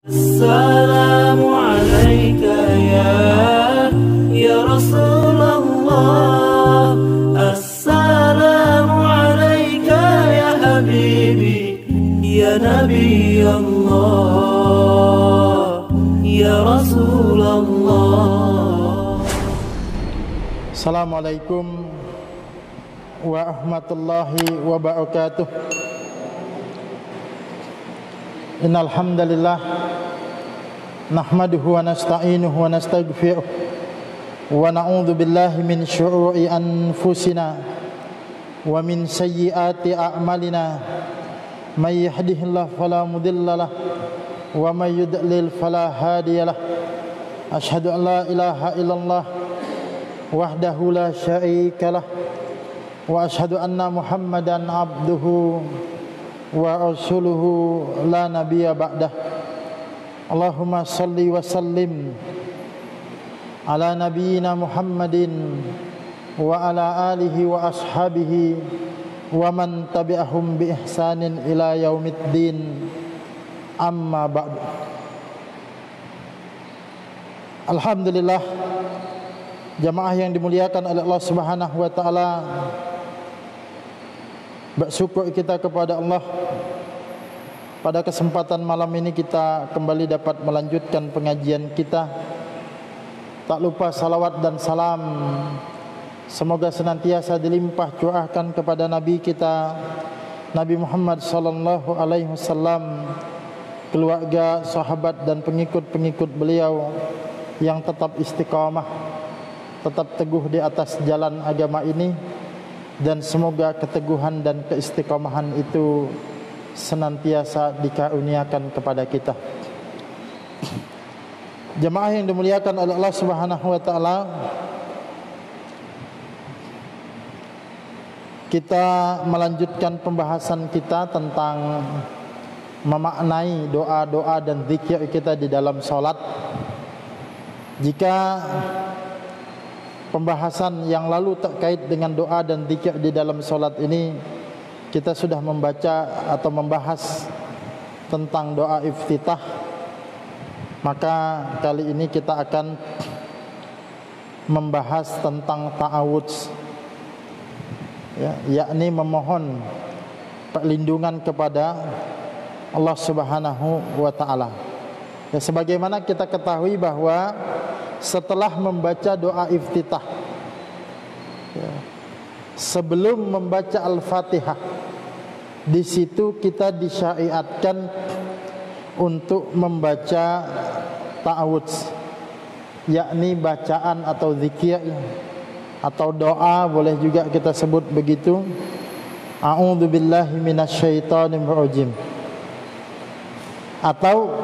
Assalamu alayka ya Rasulullah. Assalamu alayka ya Habibi, ya Nabi Allah, ya Rasulullah. Assalamualaikum warahmatullahi wabarakatuh. Innal hamdalillah nahmaduhu wa nasta'inuhu wa nastaghfiruh wa na'udzu billahi min syururi anfusina wa min sayyiati a'malina. May yahdihillahu fala mudhillalah wa may yudlil fala hadiyalah. Asyhadu an la ilaha illallah wahdahu la syarikalah wa asyhadu anna Muhammadan abduhu wa rasuluhu la nabiyya ba'dah. Allahumma salli wa sallim ala nabiyyina Muhammadin wa ala alihi wa ashabihi wa man tabi'ahum bi ihsanin ila yaumiddin, amma ba'du. Alhamdulillah, jamaah yang dimuliakan oleh Allah Subhanahu wa taala, bersyukur kita kepada Allah. Pada kesempatan malam ini kita kembali dapat melanjutkan pengajian kita. Tak lupa salawat dan salam semoga senantiasa dilimpah curahkan kepada Nabi kita Nabi Muhammad sallallahu alaihi wasallam, keluarga, sahabat dan pengikut-pengikut beliau yang tetap istiqamah, tetap teguh di atas jalan agama ini, dan semoga keteguhan dan keistiqomahan itu senantiasa dikaruniakan kepada kita. Jemaah yang dimuliakan oleh Allah Subhanahu wa taala, kita melanjutkan pembahasan kita tentang memaknai doa-doa dan zikir kita di dalam salat. Jika pembahasan yang lalu terkait dengan doa dan zikir di dalam salat ini, kita sudah membaca atau membahas tentang doa iftitah, maka kali ini kita akan membahas tentang ta'awudz, yakni memohon perlindungan kepada Allah Subhanahu wa taala. Ya, sebagaimana kita ketahui bahwa setelah membaca doa iftitah, sebelum membaca Al-Fatihah, di situ kita disyariatkan untuk membaca ta'awudz, yakni bacaan atau zikir atau doa, boleh juga kita sebut begitu. A'udzubillahi minasyaitonirrajim, atau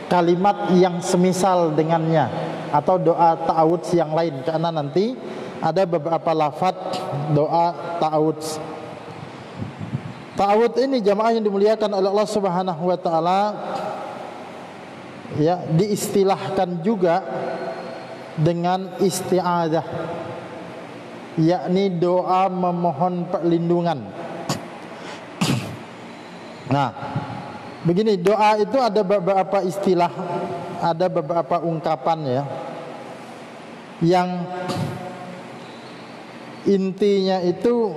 kalimat yang semisal dengannya, atau doa ta'awudz yang lain, karena nanti ada beberapa lafaz doa ta'awudz. Ta'awudz ini jamaah yang dimuliakan oleh Allah Subhanahu wa taala, ya, diistilahkan juga dengan isti'adzah, yakni doa memohon perlindungan. Nah, begini, doa itu ada beberapa istilah, ada beberapa ungkapan, ya, yang intinya itu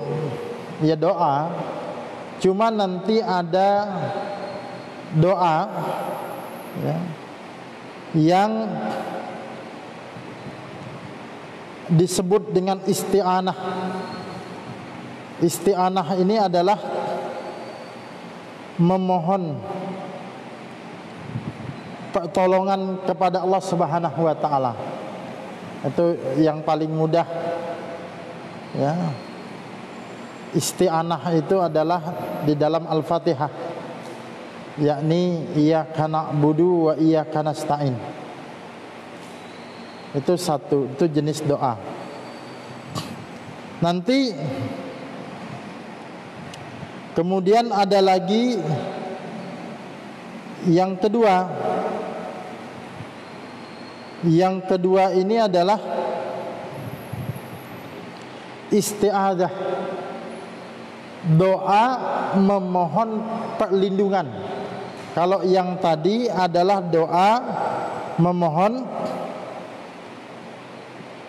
ya doa, cuma nanti ada doa, ya, yang disebut dengan isti'anah. Isti'anah ini adalah memohon pertolongan kepada Allah Subhanahu wa taala. Itu yang paling mudah, ya. Isti'anah itu adalah di dalam Al-Fatihah, yakni iyyaka na'budu wa iyyaka nasta'in. Itu satu, itu jenis doa. Nanti kemudian ada lagi yang kedua. Yang kedua ini adalah isti'adzah, doa memohon perlindungan. Kalau yang tadi adalah doa memohon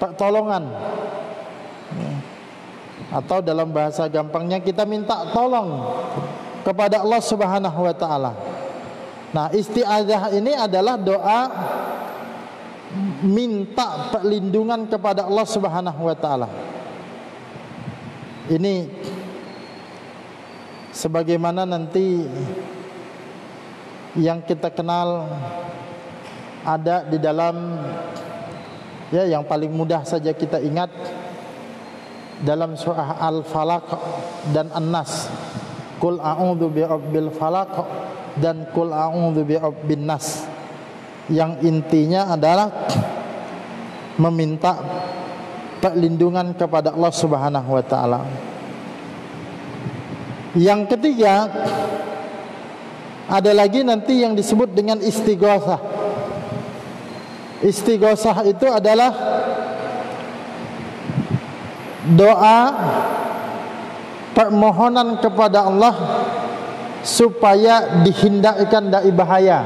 pertolongan, atau dalam bahasa gampangnya kita minta tolong kepada Allah Subhanahu wa taala. Nah, isti'adzah ini adalah doa minta perlindungan kepada Allah Subhanahu wa taala. Ini sebagaimana nanti yang kita kenal ada di dalam, ya, yang paling mudah saja kita ingat dalam surah Al-Falaq dan An-Nas. Qul a'udzu birabbil falaq dan qul a'udzu birabbin nas. Yang intinya adalah meminta perlindungan kepada Allah Subhanahu wa taala. Yang ketiga, ada lagi nanti yang disebut dengan istighosah. Istighosah itu adalah doa permohonan kepada Allah supaya dihindarkan dari bahaya.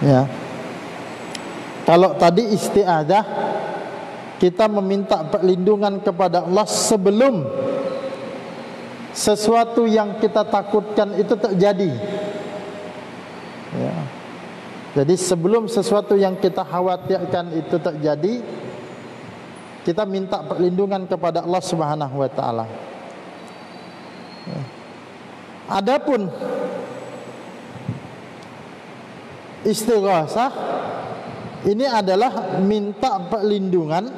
Ya. Kalau tadi isti'adzah, kita meminta perlindungan kepada Allah sebelum sesuatu yang kita takutkan itu terjadi. Ya. Jadi sebelum sesuatu yang kita khawatirkan itu terjadi, kita minta perlindungan kepada Allah Subhanahu wa taala. Ya. Adapun istighosah ini adalah minta perlindungan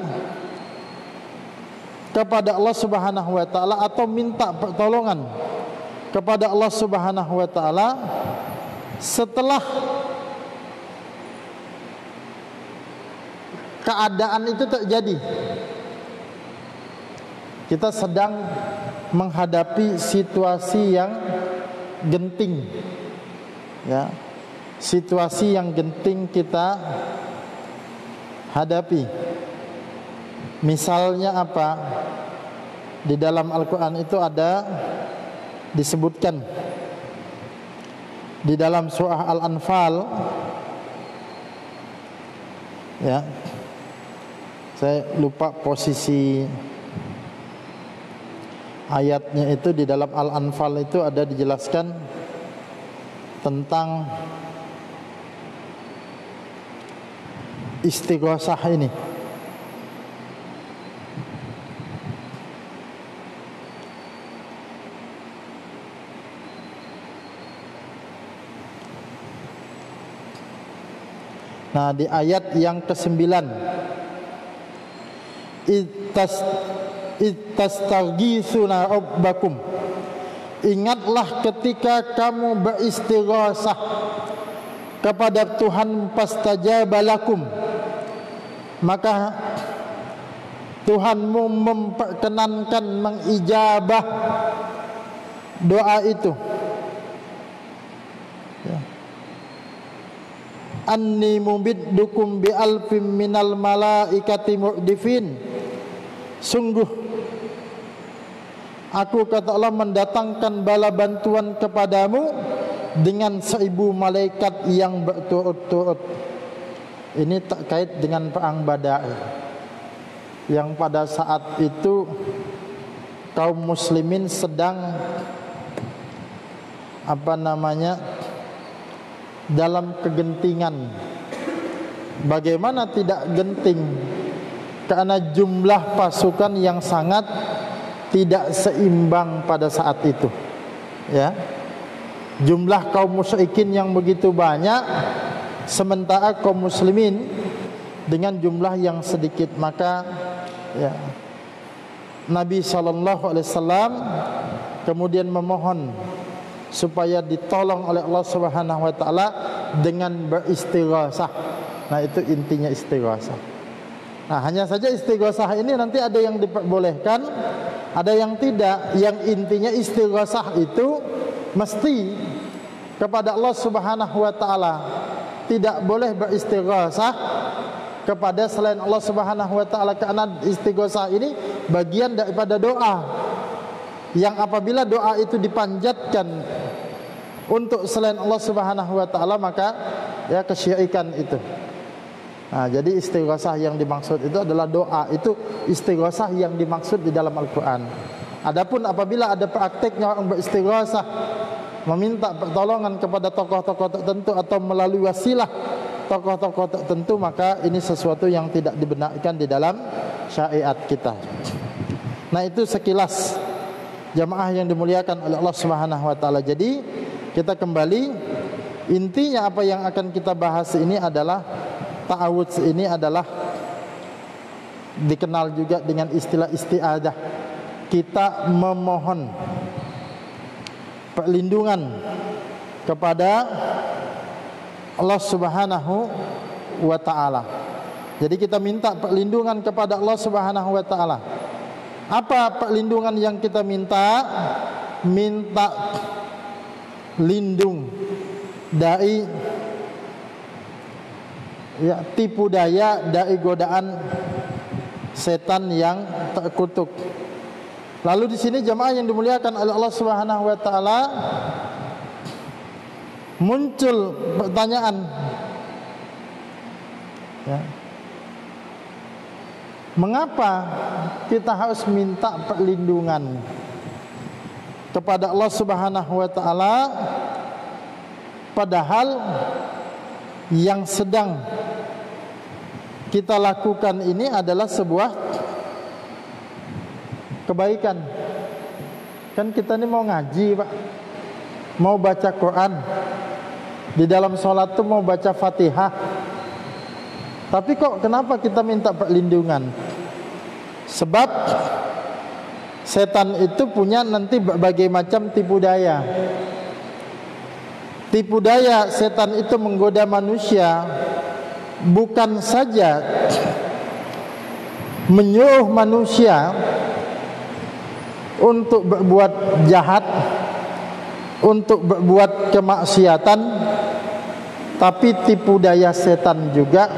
kepada Allah Subhanahu wa taala atau minta pertolongan kepada Allah Subhanahu wa taala setelah keadaan itu terjadi. Kita sedang menghadapi situasi yang genting, ya, situasi yang genting kita hadapi. Misalnya apa? Di dalam Al-Quran itu ada disebutkan di dalam surah Al-Anfal, ya, saya lupa posisi ayatnya itu. Di dalam Al-Anfal itu ada dijelaskan tentang istighosah ini. Nah, di ayat yang ke-9, Ittastaghitsuna rabbakum, ingatlah ketika kamu beristighosah kepada Tuhan, fastajaba lakum, maka Tuhanmu memperkenankan, mengijabah doa itu. Ya. Anni mumiddukum bi alfim minal malaikati murdifin, sungguh aku, kata Allah, mendatangkan bala bantuan kepadamu dengan 1000 malaikat yang berturut-turut. Ini terkait dengan perang Badar, yang pada saat itu kaum muslimin sedang dalam kegentingan. Bagaimana tidak genting? Karena jumlah pasukan yang sangat tidak seimbang pada saat itu, ya. Jumlah kaum musyrikin yang begitu banyak, sementara kaum muslimin dengan jumlah yang sedikit. Maka, ya, Nabi SAW kemudian memohon supaya ditolong oleh Allah Subhanahu wa taala dengan beristighosah. Nah, itu intinya istighosah. Nah, hanya saja istighosah ini nanti ada yang diperbolehkan, ada yang tidak. Yang intinya istighosah itu mesti kepada Allah Subhanahu wa taala. Tidak boleh beristighosah kepada selain Allah Subhanahu wa taala, karena istighosah ini bagian daripada doa yang apabila doa itu dipanjatkan untuk selain Allah Subhanahu wa taala, maka ya kesyirikan itu. Nah, jadi istighosah yang dimaksud itu adalah doa. Itu istighosah yang dimaksud di dalam Al-Qur'an. Adapun apabila ada praktiknya orang beristighosah, meminta pertolongan kepada tokoh-tokoh tertentu atau melalui wasilah tokoh-tokoh tertentu, maka ini sesuatu yang tidak dibenarkan di dalam syariat kita. Nah, itu sekilas jamaah yang dimuliakan oleh Allah Subhanahu wa taala. Jadi kita kembali, intinya apa yang akan kita bahas ini adalah ta'awudz. Ini adalah dikenal juga dengan istilah isti'adah. Kita memohon perlindungan kepada Allah Subhanahu wa taala. Jadi kita minta perlindungan kepada Allah Subhanahu wa taala. Apa perlindungan yang kita minta? Minta lindung dari tipu daya, dari godaan setan yang terkutuk. Lalu di sini jemaah yang dimuliakan oleh Allah Subhanahu wa taala, muncul pertanyaan, ya, mengapa kita harus minta perlindungan kepada Allah Subhanahu wa taala, padahal yang sedang kita lakukan ini adalah sebuah kebaikan. Kan kita ini mau ngaji, Pak, mau baca Quran, di dalam sholat tuh mau baca Fatihah, tapi kok kenapa kita minta perlindungan? Sebab setan itu punya nanti berbagai macam tipu daya. Tipu daya setan itu menggoda manusia, bukan saja menyuruh manusia untuk berbuat jahat, untuk berbuat kemaksiatan, tapi tipu daya setan juga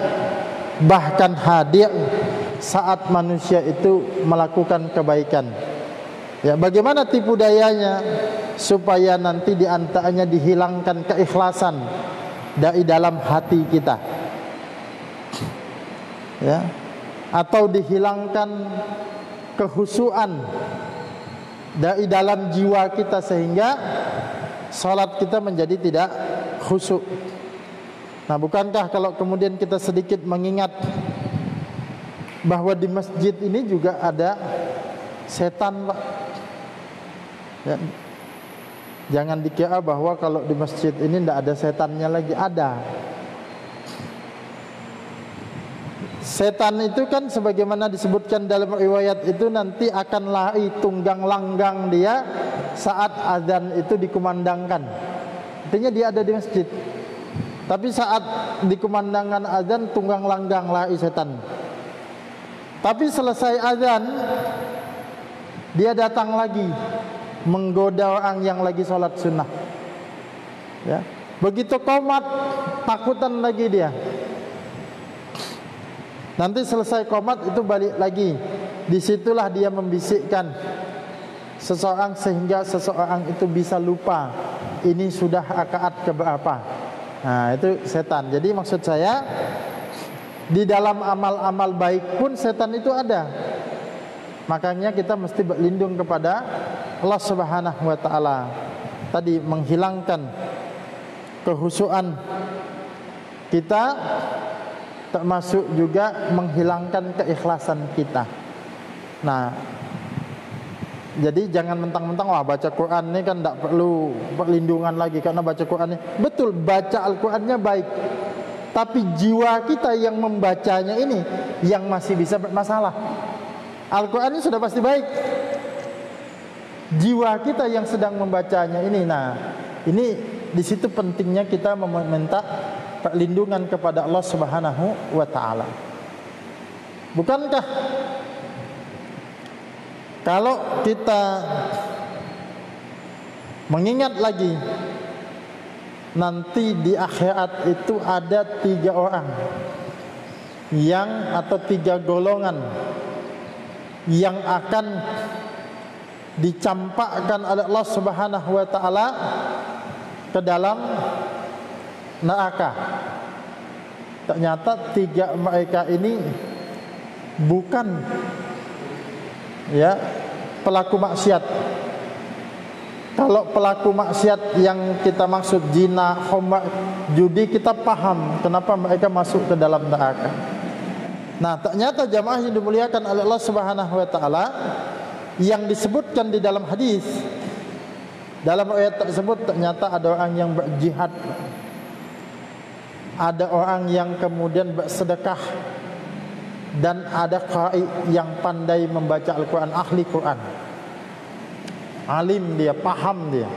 bahkan hadir saat manusia itu melakukan kebaikan. Ya, bagaimana tipu dayanya? Supaya nanti di antaranya dihilangkan keikhlasan dari dalam hati kita, ya, atau dihilangkan kehusuan dari dalam jiwa kita, sehingga salat kita menjadi tidak khusyuk. Nah, bukankah kalau kemudian kita sedikit mengingat bahwa di masjid ini juga ada setan, Pak, ya, jangan dikira bahwa kalau di masjid ini tidak ada setannya lagi. Ada. Setan itu kan sebagaimana disebutkan dalam riwayat itu nanti akan lari tunggang langgang dia saat azan itu dikumandangkan. Artinya dia ada di masjid, tapi saat dikumandangkan azan tunggang langgang lari setan. Tapi selesai azan dia datang lagi menggoda orang yang lagi sholat sunnah, ya. Begitu qomat, takutan lagi dia. Nanti selesai qomat itu balik lagi. Disitulah dia membisikkan seseorang sehingga seseorang itu bisa lupa ini sudah rakaat keberapa. Nah, itu setan. Jadi maksud saya, di dalam amal-amal baik pun setan itu ada. Makanya kita mesti berlindung kepada Allah Subhanahu wa taala. Tadi menghilangkan kehusuan kita, termasuk juga menghilangkan keikhlasan kita. Nah, jadi jangan mentang-mentang wah baca Quran ini kan tidak perlu perlindungan lagi karena baca Quran ini. Betul, baca Al-Qurannya baik, tapi jiwa kita yang membacanya ini yang masih bisa bermasalah. Al-Quran ini sudah pasti baik, jiwa kita yang sedang membacanya ini. Nah, ini di situ pentingnya kita meminta perlindungan kepada Allah Subhanahu wa taala. Bukankah kalau kita mengingat lagi nanti di akhirat itu ada 3 orang yang atau 3 golongan yang akan dicampakkan oleh Allah Subhanahu wa taala ke dalam neraka. Ternyata 3 mereka ini bukan pelaku maksiat. Kalau pelaku maksiat yang kita maksud zina, khamr, judi, kita paham kenapa mereka masuk ke dalam neraka. Nah, ternyata jamaah yang dimuliakan oleh Allah Subhanahu wa taala, yang disebutkan di dalam hadis, dalam ayat tersebut ternyata ada orang yang berjihad, ada orang yang kemudian bersedekah, dan ada qari yang pandai membaca Al-Quran, ahli Quran, alim dia, paham dia.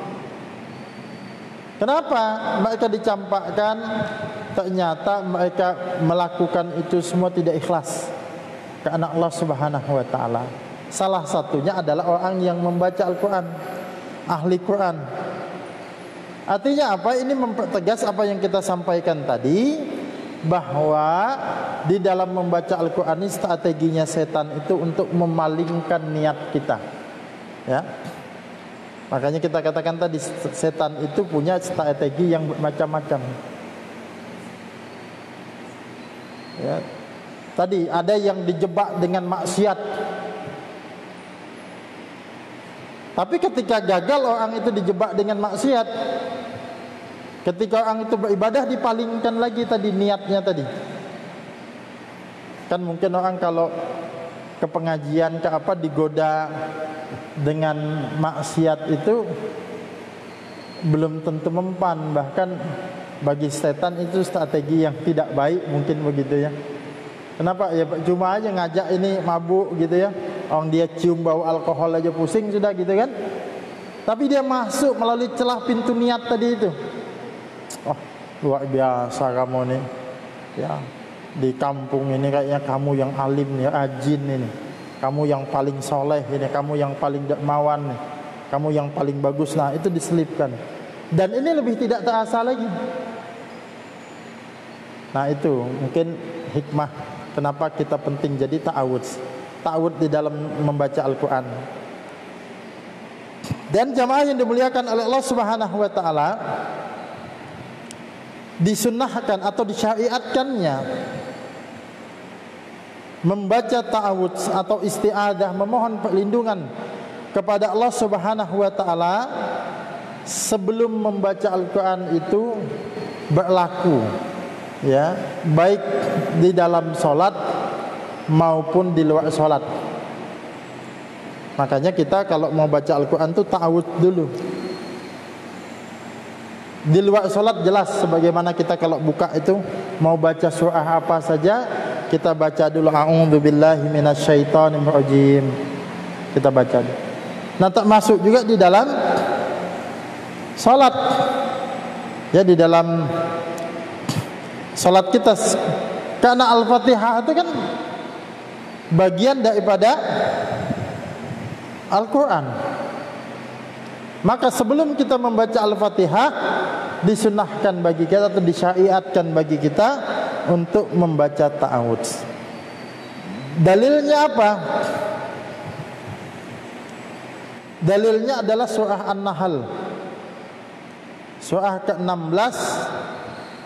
Kenapa mereka dicampakkan? Ternyata mereka melakukan itu semua tidak ikhlas karena Allah Subhanahu wa taala. Salah satunya adalah orang yang membaca Al-Quran, ahli Quran. Artinya apa? Ini mempertegas apa yang kita sampaikan tadi, bahwa di dalam membaca Al-Quran ini strateginya setan itu untuk memalingkan niat kita, ya. Makanya kita katakan tadi, setan itu punya strategi yang bermacam-macam, ya. Tadi ada yang dijebak dengan maksiat, tapi ketika gagal orang itu dijebak dengan maksiat, ketika orang itu beribadah dipalingkan lagi tadi niatnya tadi. Kan mungkin orang kalau ke pengajian ke apa digoda dengan maksiat itu belum tentu mempan, bahkan bagi setan itu strategi yang tidak baik mungkin begitu ya. Kenapa? Ya cuma aja ngajak ini mabuk gitu ya. Orang dia cium bau alkohol aja pusing sudah gitu kan. Tapi dia masuk melalui celah pintu niat tadi itu. Oh, luar biasa kamu nih. Ya, di kampung ini kayaknya kamu yang alim nih, rajin ini. Kamu yang paling soleh ini, kamu yang paling dermawan nih. Kamu yang paling bagus. Nah, itu diselipkan. Dan ini lebih tidak terasa lagi. Nah, itu mungkin hikmah kenapa kita penting jadi ta'awudz di dalam membaca Al-Quran. Dan jamaah yang dimuliakan oleh Allah Subhanahu wa taala, disunnahkan atau disyariatkannya membaca ta'awudz atau isti'adzah, memohon perlindungan kepada Allah Subhanahu wa taala sebelum membaca Al-Quran itu berlaku, ya, baik di dalam solat maupun di luar solat. Makanya kita kalau mau baca Al-Quran itu ta'awudz dulu. Di luar solat jelas, sebagaimana kita kalau buka itu mau baca surah apa saja, kita baca dulu a'udzubillahi minasyaitonir rajim. Kita baca. Nah, termasuk juga di dalam salat. Ya, di dalam salat kita, karena Al-Fatihah itu kan bagian daripada Al-Quran. Maka sebelum kita membaca Al-Fatihah, disunnahkan bagi kita atau disyariatkan bagi kita untuk membaca ta'awudz. Dalilnya apa? Dalilnya adalah surah An-Nahl, surah ke-16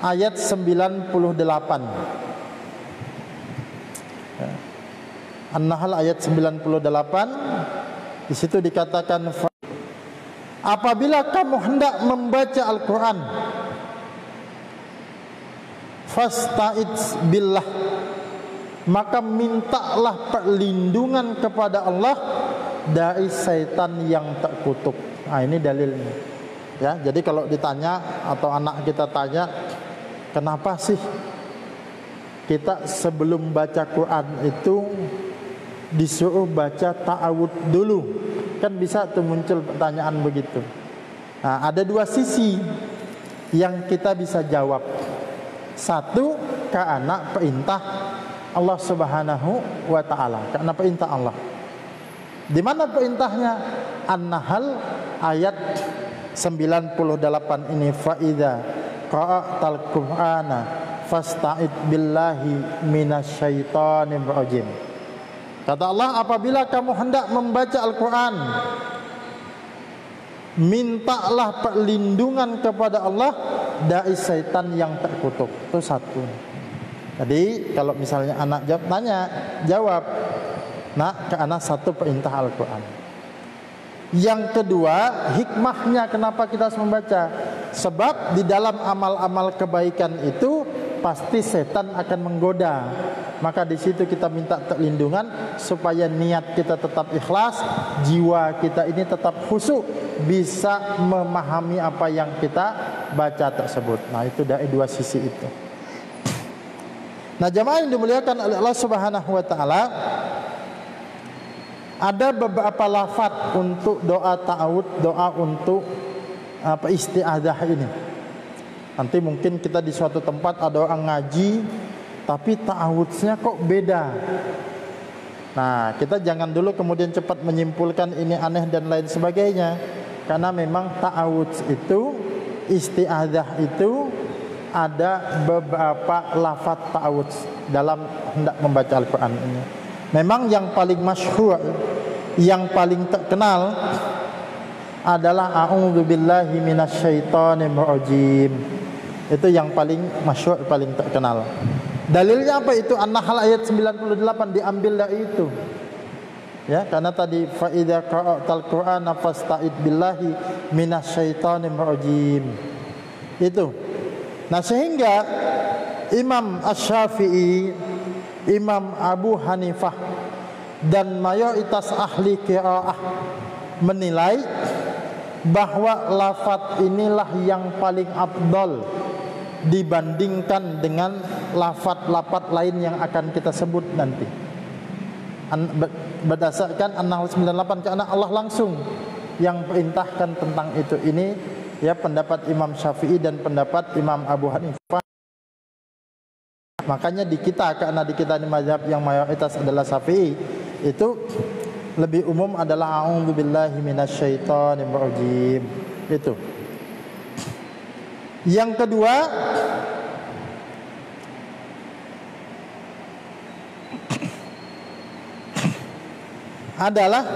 ayat 98. An-Nahl ayat 98. Di situ dikatakan, apabila kamu hendak membaca Al-Quran, fasta'idz billah, maka mintalah perlindungan kepada Allah dari syaitan yang terkutuk. Nah, ini dalilnya. Ya, jadi kalau ditanya atau anak kita tanya, kenapa sih kita sebelum baca Quran itu disuruh baca ta'awudz dulu? Kan bisa tuh muncul pertanyaan begitu. Nah, ada dua sisi yang kita bisa jawab. Satu, karena perintah Allah Subhanahu wa taala, karena perintah Allah. Di mana perintahnya? An-Nahl ayat 98 ini, fa idza qara'tal Qur'ana fasta'id billahi minasyaitonir rajim. Kata Allah, apabila kamu hendak membaca Al-Quran, mintalah perlindungan kepada Allah dari syaitan yang terkutuk. Itu satu. Jadi kalau misalnya anak jawab, nak, ke anak satu perintah Al-Quran. Yang kedua, hikmahnya kenapa kita harus membaca? Sebab di dalam amal-amal kebaikan itu pasti setan akan menggoda. Maka di situ kita minta perlindungan supaya niat kita tetap ikhlas, jiwa kita ini tetap khusyuk, bisa memahami apa yang kita baca tersebut. Nah, itu dari dua sisi itu. Nah, jamaah yang dimuliakan oleh Allah Subhanahu wa taala, ada beberapa lafaz untuk doa ta'awud, doa untuk isti'adzah ini. Nanti mungkin kita di suatu tempat ada orang ngaji, tapi ta'awudnya kok beda. Nah, kita jangan dulu kemudian cepat menyimpulkan ini aneh dan lain sebagainya. Karena memang ta'awud itu, isti'adzah itu ada beberapa lafaz ta'awud dalam hendak membaca Al-Quran ini. Memang yang paling masyhur, yang paling terkenal adalah a'udzubillahi minasyaitonir rajim. Itu yang paling masyhur, paling terkenal. Dalilnya apa itu? An-Nahl ayat 98 diambil dari itu. Ya, karena tadi fa idza qara'tal qur'ana fasta'id billahi minasyaitonir rajim. Itu. Nah, sehingga Imam Asy-Syafi'i, Imam Abu Hanifah dan mayoritas ahli qiraah menilai bahwa lafaz inilah yang paling afdal dibandingkan dengan lafaz-lafaz lain yang akan kita sebut nanti. Berdasarkan An-Nahl 98, karena Allah langsung yang perintahkan tentang itu. Ini ya pendapat Imam Syafi'i dan pendapat Imam Abu Hanifah. Makanya di kita, karena di kita ini mazhab yang mayoritas adalah Syafi'i, itu lebih umum adalah a'udzubillahi minasyaitonir rajim. Itu. Yang kedua, adalah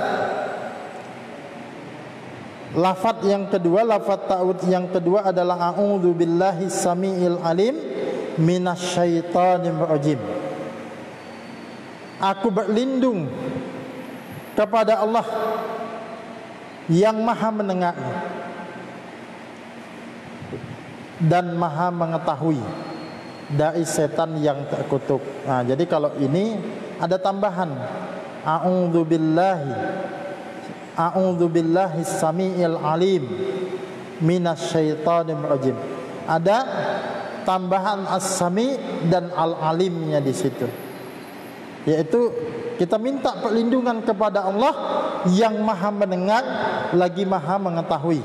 lafaz yang kedua, lafaz ta'awudz yang kedua adalah a'udzubillahi samiil alim minasyaitonir rajim. Aku berlindung kepada Allah yang Maha mendengar dan Maha mengetahui dari setan yang terkutuk. Nah, jadi kalau ini ada tambahan a'udzubillahi samiil alim minasyaitonir rajim. Ada tambahan as-sami dan al-alimnya di situ. Yaitu kita minta perlindungan kepada Allah yang Maha mendengar lagi Maha mengetahui.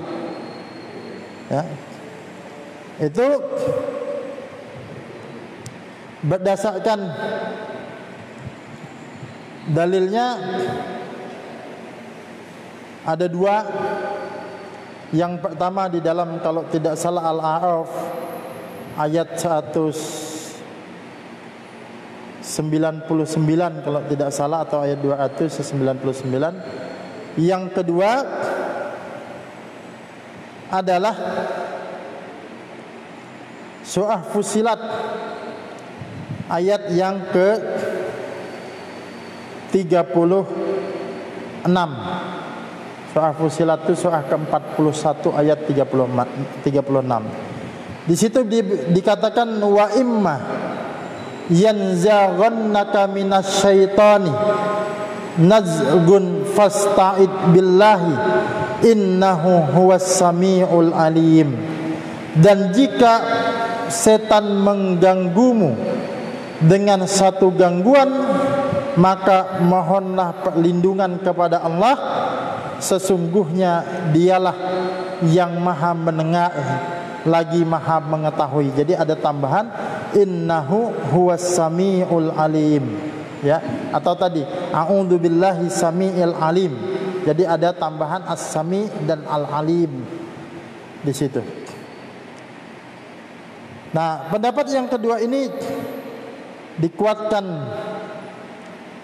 Ya. Itu berdasarkan dalilnya ada dua. Yang pertama di dalam, kalau tidak salah, Al-A'raf ayat 199 kalau tidak salah, atau ayat 299. Yang kedua adalah surah Fussilat ayat yang ke 36. Surah Fussilat itu surah ke-41 ayat 36. Di situ dikatakan wa imma yanzaghannaka minasyaitani nazgun fasta'id billahi innahu huwas samiul alim. Dan jika setan mengganggumu dengan satu gangguan, maka mohonlah perlindungan kepada Allah, sesungguhnya dialah yang Maha mendengar lagi Maha mengetahui. Jadi ada tambahan innahu huwas samiul alim, ya, atau tadi a'udzubillahi samiil alim. Jadi ada tambahan as-sami dan al-alim di situ. Nah, pendapat yang kedua ini dikuatkan.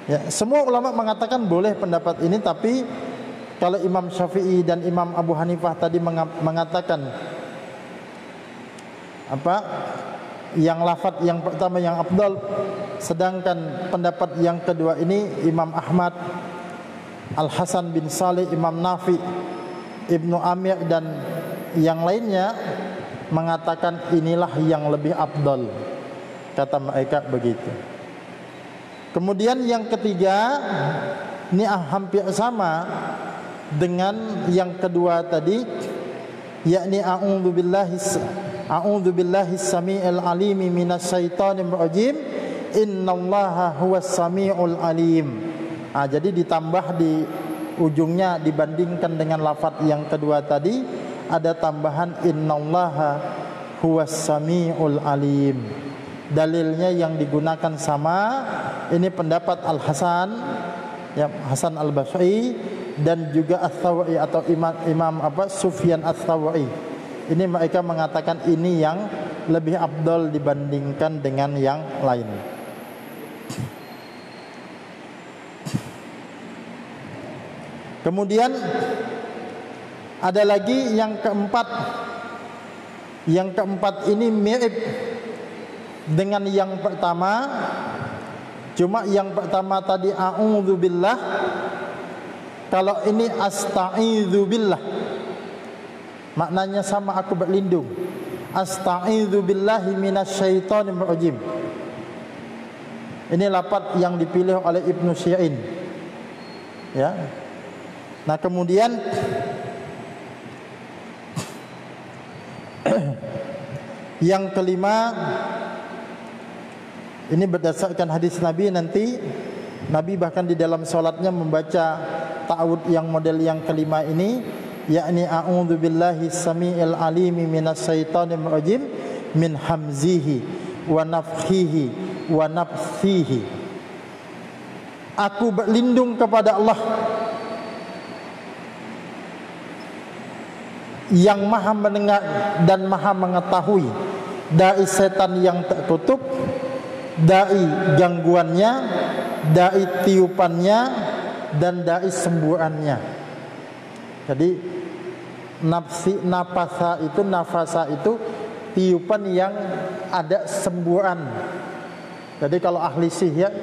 Ya, semua ulama mengatakan boleh pendapat ini, tapi Kalau Imam Syafi'i dan Imam Abu Hanifah tadi mengatakan apa? Yang lafaz yang pertama yang afdal, sedangkan pendapat yang kedua ini Imam Ahmad, Al-Hasan bin Salih, Imam Nafi, Ibnu Amir dan yang lainnya mengatakan inilah yang lebih afdal. Kata mereka begitu. Kemudian yang ketiga, ini hampir sama dengan yang kedua tadi, yakni a'udzu billahi samii'il alim minasyaitonir rajim, innallaha huwas samiul alim. Jadi ditambah di ujungnya dibandingkan dengan lafaz yang kedua tadi ada tambahan innallaha huwas samiul alim. Dalilnya yang digunakan sama, ini pendapat Al-Hasan, ya, Hasan Al-Basri dan juga Ats-Tsauri atau Imam Sufyan Ats-Tsauri. Ini mereka mengatakan ini yang lebih afdal dibandingkan dengan yang lain. Kemudian ada lagi yang keempat. Yang keempat ini mirip dengan yang pertama, cuma yang pertama tadi a'udzubillah, kalau ini asta'idzubillah, maknanya sama, aku berlindung. Asta'idzubillahi minasyaitonir rajim. Ini lafaz yang dipilih oleh Ibnu Syi'in. Ya. Nah, kemudian yang kelima, ini berdasarkan hadis Nabi, nanti Nabi bahkan di dalam salatnya membaca ta'awudz yang model yang kelima ini, yakni a'udzu billahi samiil alim minasyaitonir rajim min hamzihi wa nafthihi wa nafthihi. Aku berlindung kepada Allah yang maha mendengar dan maha mengetahui dari setan yang tertutup, dari gangguannya, dari tiupannya, dan dari semburannya. Jadi nafasa itu tiupan yang ada semburan. Jadi kalau ahli sihir,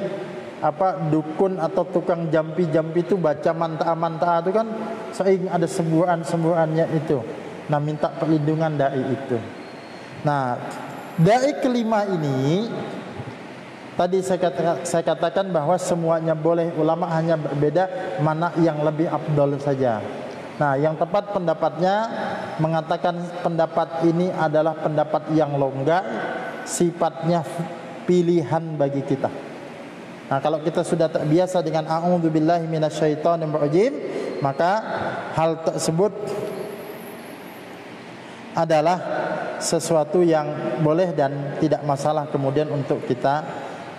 dukun atau tukang jampi-jampi itu baca mantra-mantra itu kan sering ada semburan-semburannya itu. Nah, minta perlindungan dari itu. Nah, dari kelima ini tadi saya katakan bahwa semuanya boleh, ulama hanya berbeda mana yang lebih afdal saja. Nah, yang tepat pendapatnya mengatakan pendapat ini adalah pendapat yang longgar, sifatnya pilihan bagi kita. Nah, kalau kita sudah terbiasa dengan a'udzubillahi minasyaitonir rajim, maka hal tersebut adalah sesuatu yang boleh dan tidak masalah kemudian untuk kita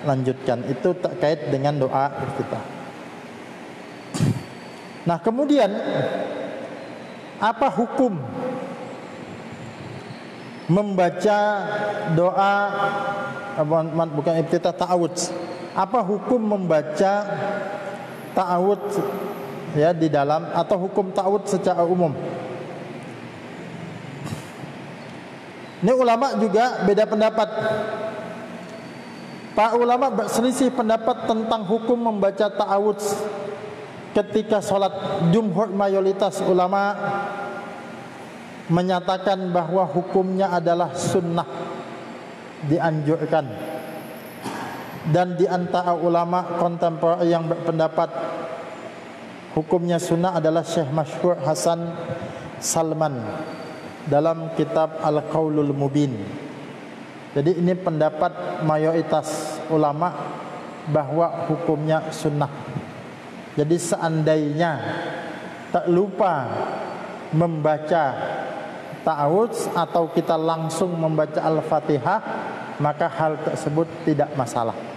lanjutkan. Itu terkait dengan doa iftitah. Nah, kemudian apa hukum membaca doa bukan iftitah, ta'awudz? Apa hukum membaca ta'awudz ya di dalam, atau hukum ta'awudz secara umum? Ini ulama juga beda pendapat. Para ulama berselisih pendapat tentang hukum membaca ta'awudz ketika sholat. Jumhur mayoritas ulama menyatakan bahwa hukumnya adalah sunnah, dianjurkan. Dan di antara ulama kontemporer yang berpendapat hukumnya sunnah adalah Syekh Masyhur Hasan Salman dalam kitab Al-Qaulul Mubin. Jadi ini pendapat mayoritas ulama bahwa hukumnya sunnah. Jadi seandainya tak lupa membaca ta'awudz atau kita langsung membaca Al-Fatihah, maka hal tersebut tidak masalah.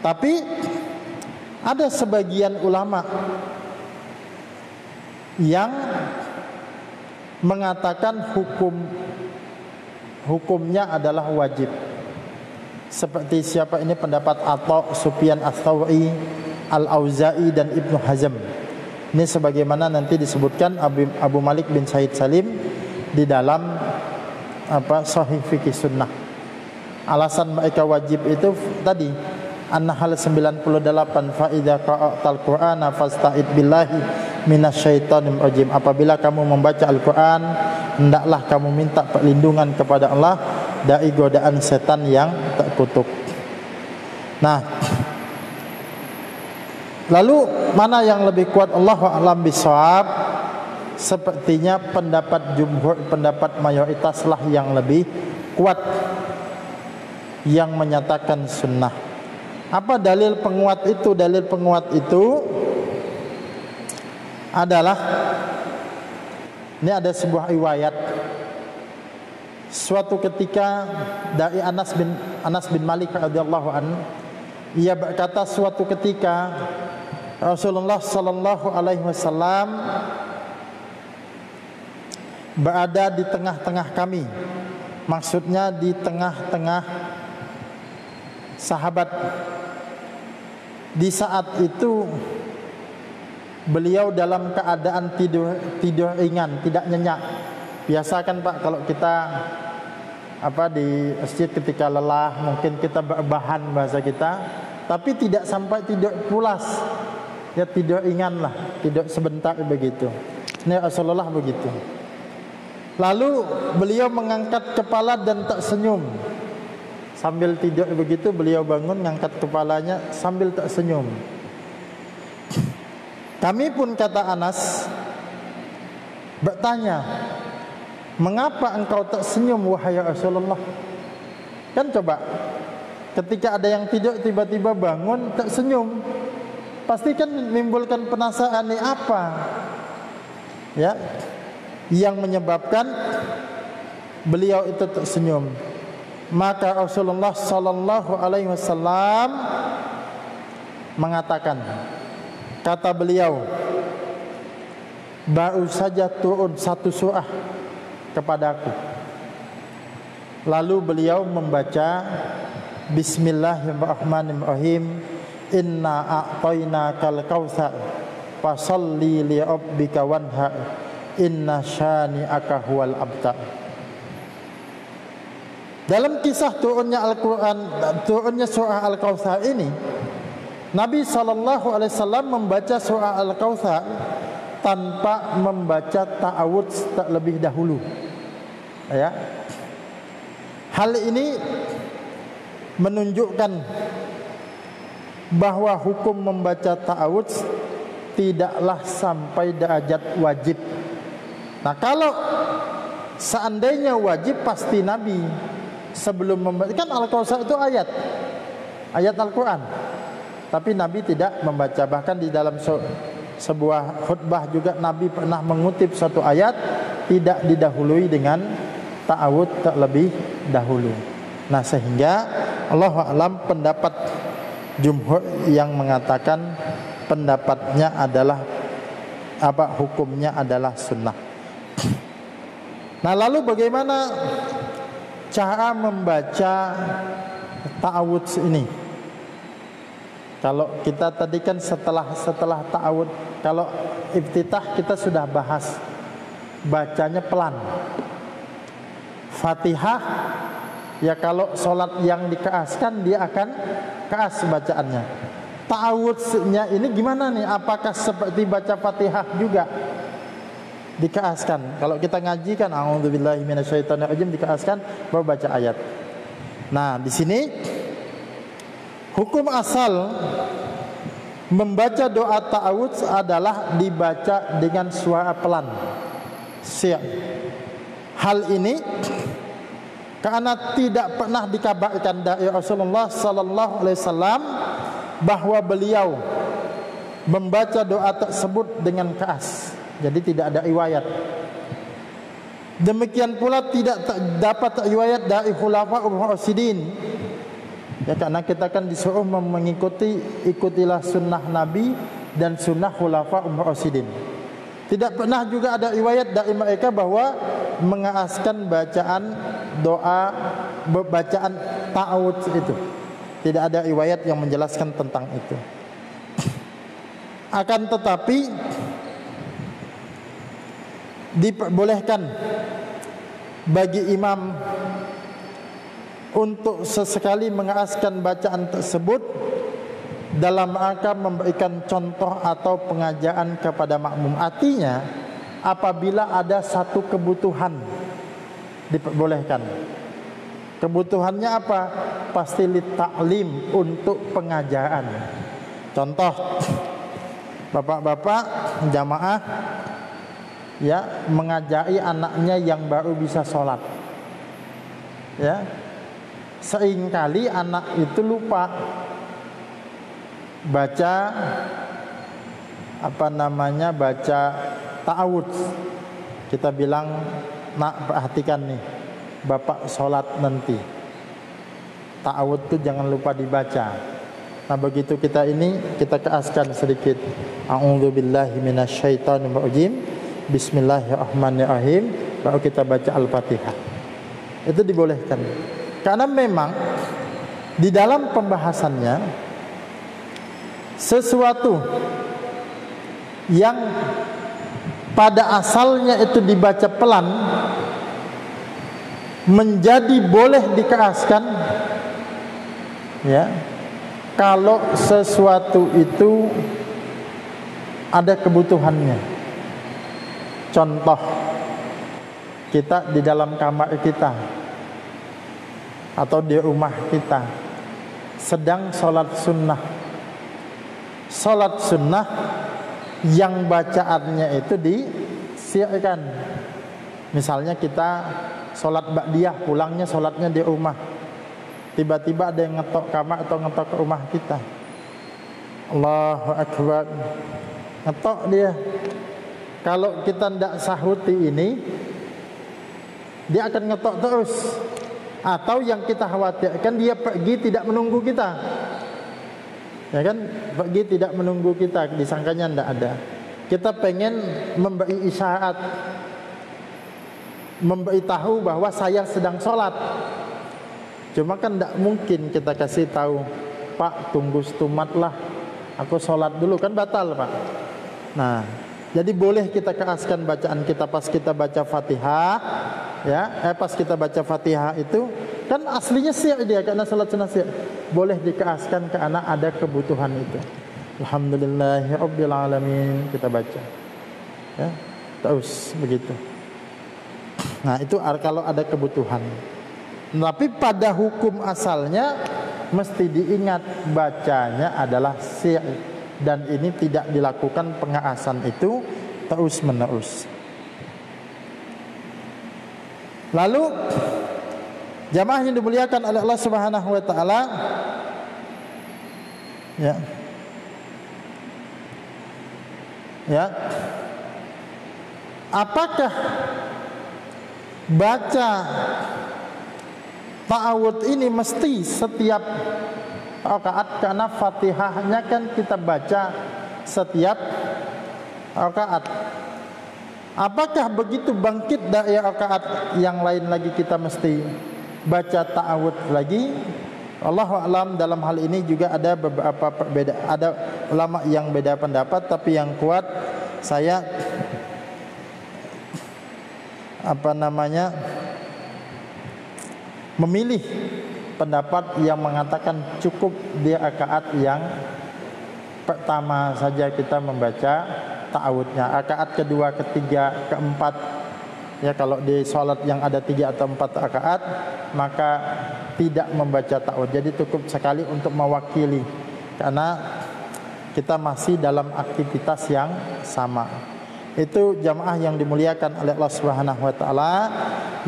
Tapi ada sebagian ulama yang mengatakan hukumnya adalah wajib. Seperti siapa ini pendapat Atha, Sufyan Ats-Tsauri, Al-Auza'i dan Ibnu Hazm. Ini sebagaimana nanti disebutkan Abu Malik bin Said Salim di dalam Sahih Fikih Sunnah. Alasan mereka wajib itu tadi An-Nahl 98, fa idza qara'tal Qur'ana fasta'id billahi minasyaitonir rajim. Apabila kamu membaca Al-Qur'an, hendaklah kamu minta perlindungan kepada Allah dari godaan setan yang terkutuk. Nah, lalu mana yang lebih kuat? Allahu a'lam bishawab. Sepertinya pendapat jumhur, pendapat mayoritas lah yang lebih kuat, yang menyatakan sunnah. Apa dalil penguat itu? Dalil penguat itu adalah, ini ada sebuah riwayat. Suatu ketika dari Anas bin Malik radhiyallahu anhu, ia berkata, suatu ketika Rasulullah sallallahu alaihi wasallam berada di tengah-tengah kami. Maksudnya di tengah-tengah sahabat. Di saat itu beliau dalam keadaan tidur ringan, tidak nyenyak. Biasa kan Pak, kalau kita di masjid ketika lelah, mungkin kita berbahan bahasa kita, tapi tidak sampai tidur pulas. Ya tidur ringan lah, tidur sebentar begitu. Ini Rasulullah begitu. Lalu beliau mengangkat kepala dan tersenyum. Sambil tidur begitu beliau bangun, mengangkat kepalanya sambil tersenyum. Kami pun, kata Anas, bertanya, mengapa engkau tersenyum wahai Rasulullah? Kan coba, ketika ada yang tidur tiba-tiba bangun tersenyum, pasti kan menimbulkan penasaran, ini apa? Ya, yang menyebabkan beliau itu tersenyum. Maka Rasulullah sallallahu alaihi wasallam mengatakan, kata beliau, baru saja turun satu surah kepadaku. Lalu beliau membaca Bismillahirrahmanirrahim, Inna a'tainakal kautsar fasalli li rabbika wanhar, inna syani'aka huwal abtar. Dalam kisah turunnya Al-Quran, turunnya surah Al-Kautsar ini, Nabi SAW membaca surah Al-Kautsar tanpa membaca ta'awudz terlebih dahulu. Ya. Hal ini menunjukkan bahwa hukum membaca ta'awudz tidaklah sampai derajat wajib. Nah, kalau seandainya wajib, pasti Nabi sebelum membaca, kan Al-Kautsar itu ayat Al-Quran, tapi Nabi tidak membaca. Bahkan di dalam sebuah khutbah juga Nabi pernah mengutip satu ayat, tidak didahului dengan ta'awud terlebih dahulu. Nah, sehingga Allahu a'lam pendapat jumhur yang mengatakan pendapatnya adalah hukumnya adalah sunnah. Nah, lalu bagaimana cara membaca ta'awudz ini? Kalau kita tadi kan setelah ta'awud, kalau iftitah kita sudah bahas, bacanya pelan. Fatihah ya kalau sholat yang dikeaskan dia akan keas bacaannya. Ta'awudznya ini gimana nih? Apakah seperti baca Fatihah juga dikeaskan? Kalau kita ngaji kan a'udzubillahi minasyaitonirrajim dikeaskan, baru baca ayat. Nah, di sini hukum asal membaca doa ta'awudz adalah dibaca dengan suara pelan. Hal ini karena tidak pernah dikabarkan dari Rasulullah sallallahu alaihi wasallam bahwa beliau membaca doa tersebut dengan keras. Jadi tidak ada riwayat. Demikian pula tidak dapat riwayat dari khulafaur rasyidin. Ya, karena kita kan disuruh ikutilah sunnah Nabi dan sunnah khulafaur rasyidin. Tidak pernah juga ada riwayat dari mereka bahwa mengeaskan bacaan doa, bacaan ta'awudz itu. Tidak ada riwayat yang menjelaskan tentang itu. Akan tetapi diperbolehkan bagi imam untuk sesekali mengeraskan bacaan tersebut dalam rangka memberikan contoh atau pengajaran kepada makmum. Artinya apabila ada satu kebutuhan diperbolehkan. Kebutuhannya apa? Pasti li ta'lim, untuk pengajaran. Contoh, bapak-bapak jamaah ya mengajari anaknya yang baru bisa sholat. Ya, seringkali anak itu lupa baca baca ta'awudz. Kita bilang, nak perhatikan nih, bapak sholat nanti ta'awudz itu jangan lupa dibaca. Nah begitu kita keraskan sedikit, a'udzubillahi minasyaitonirrajim, bismillahirrahmanirrahim, baru kita baca Al-Fatihah. Itu dibolehkan. Karena memang di dalam pembahasannya sesuatu yang pada asalnya itu dibaca pelan menjadi boleh dikeraskan ya kalau sesuatu itu ada kebutuhannya. Contoh, kita di dalam kamar kita atau di rumah kita sedang sholat sunnah. Sholat sunnah yang bacaannya itu disiarkan. Misalnya kita sholat ba'diyah, pulangnya sholatnya di rumah, tiba-tiba ada yang ngetok kamar atau ngetok ke rumah kita, Allahu Akbar, ngetok dia. Kalau kita tidak sahuti ini, dia akan ngetok terus. Atau yang kita khawatirkan, dia pergi tidak menunggu kita, ya kan, pergi tidak menunggu kita, disangkanya tidak ada. Kita pengen memberi isyarat, memberi tahu bahwa saya sedang sholat. Cuma kan tidak mungkin kita kasih tahu, Pak tunggu setumat lah, aku sholat dulu, kan batal Pak. Nah, jadi boleh kita keraskan bacaan kita pas kita baca Fatihah, ya, pas kita baca Fatihah itu kan aslinya syiar dia, karena salat sunnah syiar. Boleh dikeraskan karena ada kebutuhan itu. Alhamdulillahirabbil alamin, kita baca. Ya, terus begitu. Nah, itu kalau ada kebutuhan. Tapi pada hukum asalnya mesti diingat bacanya adalah syiar, dan ini tidak dilakukan pengerasan itu terus menerus. Lalu jamaah yang dimuliakan oleh Allah Subhanahu wa taala, ya. Ya. Apakah baca ta'awudz ini mesti setiap rakaat? Karena Fatihahnya kan kita baca setiap rakaat. Apakah begitu bangkit dari rakaat yang lain lagi kita mesti baca ta'awudz lagi? Allahu a'lam, dalam hal ini juga ada beberapa perbedaan, ada ulama yang beda pendapat, tapi yang kuat saya memilih pendapat yang mengatakan cukup di rakaat yang pertama saja kita membaca ta'awudznya. Rakaat kedua, ketiga, keempat, ya kalau di sholat yang ada 3 atau 4 rakaat maka tidak membaca ta'awudz. Jadi cukup sekali untuk mewakili, karena kita masih dalam aktivitas yang sama. Itu jamaah yang dimuliakan oleh Allah Subhanahu wa taala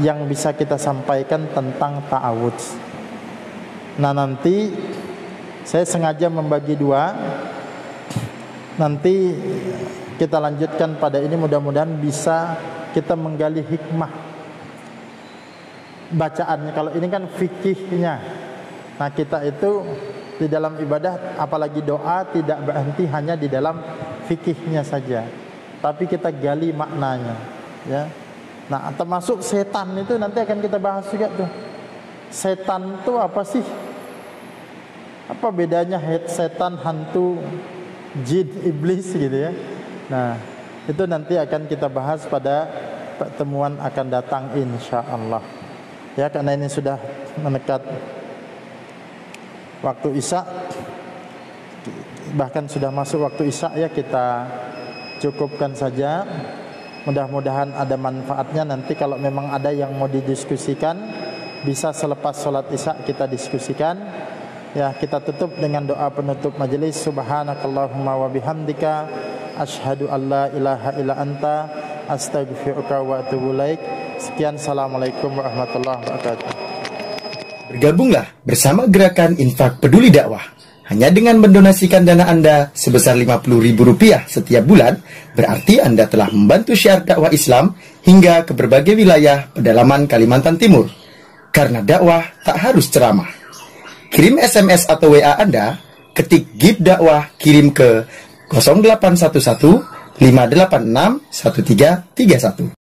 yang bisa kita sampaikan tentang ta'awudz. Nah, nanti saya sengaja membagi 2. Nanti kita lanjutkan pada ini, mudah-mudahan bisa kita menggali hikmah bacaannya. Kalau ini kan fikihnya. Nah, kita itu di dalam ibadah, apalagi doa, tidak berhenti hanya di dalam fikihnya saja, tapi kita gali maknanya, ya. Nah, termasuk setan itu nanti akan kita bahas juga tuh. Setan itu apa sih? Apa bedanya setan, hantu, jin, iblis gitu ya. Nah, itu nanti akan kita bahas pada pertemuan akan datang insya-Allah. Ya, karena ini sudah mendekat waktu Isya, bahkan sudah masuk waktu Isya, ya kita cukupkan saja. Mudah-mudahan ada manfaatnya. Nanti kalau memang ada yang mau didiskusikan, bisa selepas sholat Isya kita diskusikan. Ya, kita tutup dengan doa penutup majelis. Subhanakallahumma wa bihamdika asyhadu an la ilaha illa anta astaghfiruka wa atubu ilaik. Sekian, assalamualaikum warahmatullahi wabarakatuh. Bergabunglah bersama gerakan Infak Peduli Dakwah. Hanya dengan mendonasikan dana Anda sebesar Rp50.000 setiap bulan, berarti Anda telah membantu syiar dakwah Islam hingga ke berbagai wilayah pedalaman Kalimantan Timur. Karena dakwah tak harus ceramah. Kirim SMS atau WA Anda, ketik GIP Dakwah, kirim ke 0811 586 1331.